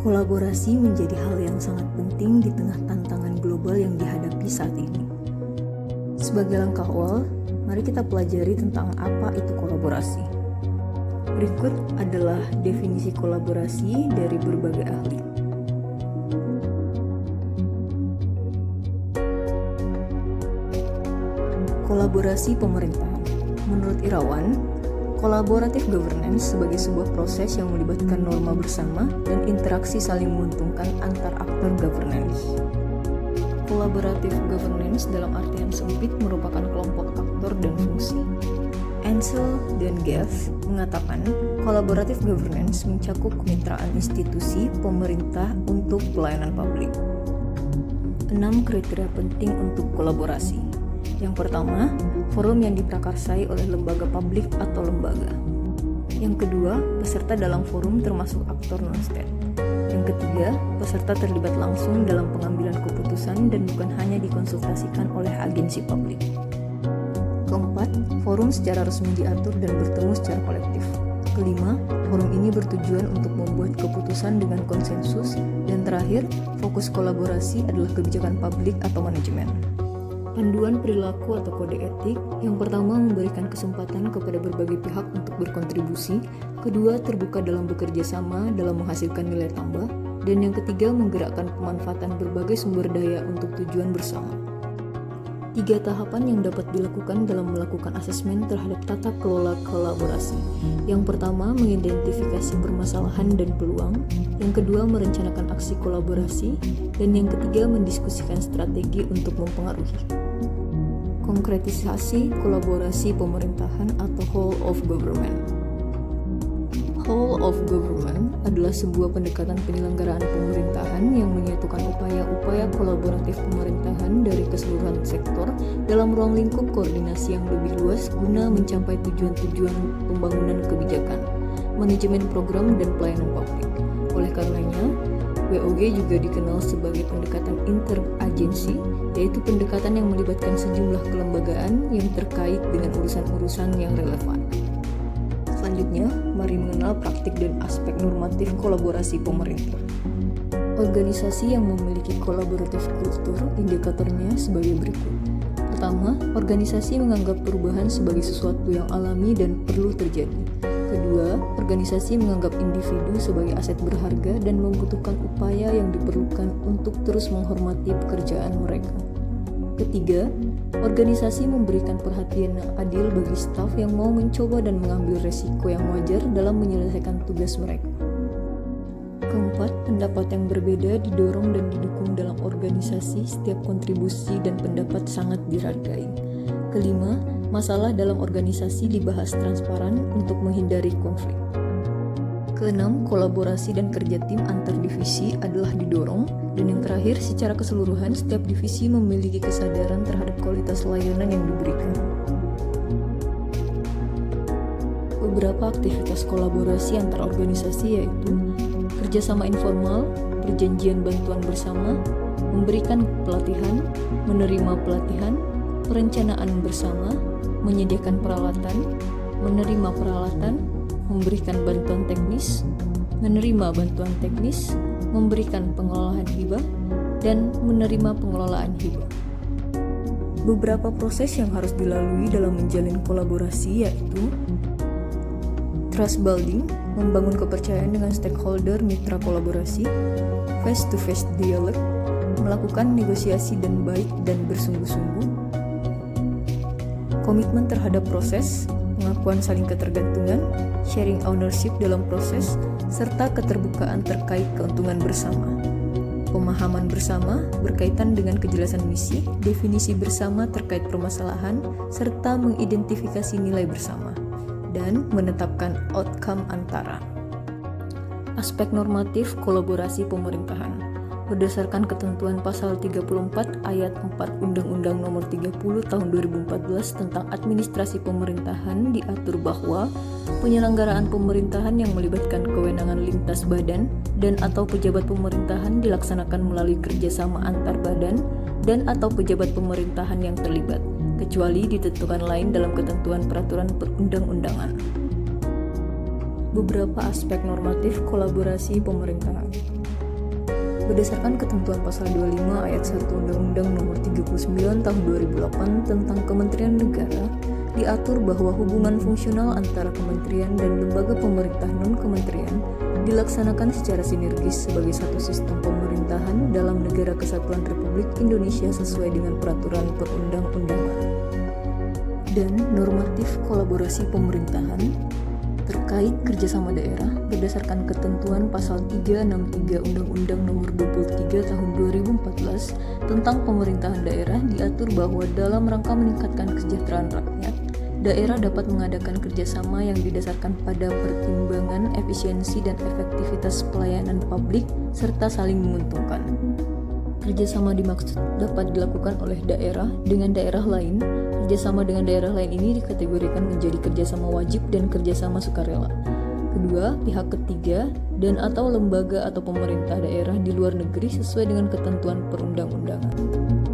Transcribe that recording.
Kolaborasi menjadi hal yang sangat penting di tengah tantangan global yang dihadapi saat ini. Sebagai langkah awal, mari kita pelajari tentang apa itu kolaborasi. Berikut adalah definisi kolaborasi dari berbagai ahli. Kolaborasi pemerintahan. Menurut Irawan, collaborative governance sebagai sebuah proses yang melibatkan norma bersama dan interaksi saling menguntungkan antar aktor governance. Collaborative governance dalam artian sempit merupakan kelompok aktor dan fungsi. Ansel dan Gaff mengatakan collaborative governance mencakup kemitraan institusi pemerintah untuk pelayanan publik. 6 kriteria penting untuk kolaborasi. Yang pertama, forum yang diprakarsai oleh lembaga publik atau lembaga. Yang kedua, peserta dalam forum termasuk aktor non-state. Yang ketiga, peserta terlibat langsung dalam pengambilan keputusan dan bukan hanya dikonsultasikan oleh agensi publik. Keempat, forum secara resmi diatur dan bertemu secara kolektif. Kelima, forum ini bertujuan untuk membuat keputusan dengan konsensus. Dan terakhir, fokus kolaborasi adalah kebijakan publik atau manajemen. Panduan perilaku atau kode etik. Yang pertama, memberikan kesempatan kepada berbagai pihak untuk berkontribusi. Kedua, terbuka dalam bekerja sama dalam menghasilkan nilai tambah. Dan yang ketiga, menggerakkan pemanfaatan berbagai sumber daya untuk tujuan bersama. 3 tahapan yang dapat dilakukan dalam melakukan asesmen terhadap tata kelola kolaborasi. Yang pertama, mengidentifikasi permasalahan dan peluang. Yang kedua, merencanakan aksi kolaborasi. Dan yang ketiga, mendiskusikan strategi untuk mempengaruhi. Konkretisasi kolaborasi pemerintahan atau whole of government. Whole of government adalah sebuah pendekatan penyelenggaraan pemerintahan yang menyatukan upaya-upaya kolaboratif pemerintahan dari keseluruhan sektor dalam ruang lingkup koordinasi yang lebih luas guna mencapai tujuan-tujuan pembangunan kebijakan, manajemen program, dan pelayanan publik. Oleh karenanya, WOG juga dikenal sebagai pendekatan interagensi, yaitu pendekatan yang melibatkan sejumlah kelembagaan yang terkait dengan urusan-urusan yang relevan. Selanjutnya, mari mengenal praktik dan aspek normatif kolaborasi pemerintah. Organisasi yang memiliki kolaboratif kultur, indikatornya sebagai berikut. Pertama, organisasi menganggap perubahan sebagai sesuatu yang alami dan perlu terjadi. Kedua, organisasi menganggap individu sebagai aset berharga dan membutuhkan upaya yang diperlukan untuk terus menghormati pekerjaan mereka. Ketiga, organisasi memberikan perhatian yang adil bagi staf yang mau mencoba dan mengambil resiko yang wajar dalam menyelesaikan tugas mereka. Keempat, pendapat yang berbeda didorong dan didukung dalam organisasi. Setiap kontribusi dan pendapat sangat dihargai. Kelima, masalah dalam organisasi dibahas transparan untuk menghindari konflik. Keenam, kolaborasi dan kerja tim antar divisi adalah didorong. Dan yang terakhir, secara keseluruhan setiap divisi memiliki kesadaran terhadap kualitas layanan yang diberikan. Beberapa aktivitas kolaborasi antar organisasi yaitu kerjasama informal, perjanjian bantuan bersama, memberikan pelatihan, menerima pelatihan, perencanaan bersama, menyediakan peralatan, menerima peralatan, memberikan bantuan teknis, menerima bantuan teknis, memberikan pengelolaan hibah, dan menerima pengelolaan hibah. Beberapa proses yang harus dilalui dalam menjalin kolaborasi yaitu trust building, membangun kepercayaan dengan stakeholder mitra kolaborasi, face-to-face dialog, melakukan negosiasi dan baik dan bersungguh-sungguh, komitmen terhadap proses, pengakuan saling ketergantungan, sharing ownership dalam proses, serta keterbukaan terkait keuntungan bersama. Pemahaman bersama berkaitan dengan kejelasan misi, definisi bersama terkait permasalahan, serta mengidentifikasi nilai bersama, dan menetapkan outcome antara. Aspek normatif kolaborasi pemerintahan. Berdasarkan ketentuan pasal 34 ayat 4 Undang-Undang Nomor 30 Tahun 2014 tentang Administrasi Pemerintahan diatur bahwa penyelenggaraan pemerintahan yang melibatkan kewenangan lintas badan dan atau pejabat pemerintahan dilaksanakan melalui kerjasama antar badan dan atau pejabat pemerintahan yang terlibat, kecuali ditentukan lain dalam ketentuan peraturan perundang-undangan. Beberapa aspek normatif kolaborasi pemerintahan. Berdasarkan ketentuan pasal 25 ayat 1 Undang-Undang Nomor 39 Tahun 2008 tentang Kementerian Negara, diatur bahwa hubungan fungsional antara kementerian dan lembaga pemerintah non-kementerian dilaksanakan secara sinergis sebagai satu sistem pemerintahan dalam Negara Kesatuan Republik Indonesia sesuai dengan peraturan perundang-undangan. Dan normatif kolaborasi pemerintahan terkait kerjasama daerah berdasarkan ketentuan pasal 363 Undang-Undang Nomor 23 Tahun 2014 tentang pemerintahan daerah diatur bahwa dalam rangka meningkatkan kesejahteraan rakyat, daerah dapat mengadakan kerjasama yang didasarkan pada pertimbangan efisiensi dan efektivitas pelayanan publik serta saling menguntungkan. Kerjasama dimaksud dapat dilakukan oleh daerah dengan daerah lain. Kerjasama dengan daerah lain ini dikategorikan menjadi kerjasama wajib dan kerjasama sukarela. Kedua, pihak ketiga dan atau lembaga atau pemerintah daerah di luar negeri sesuai dengan ketentuan perundang-undangan.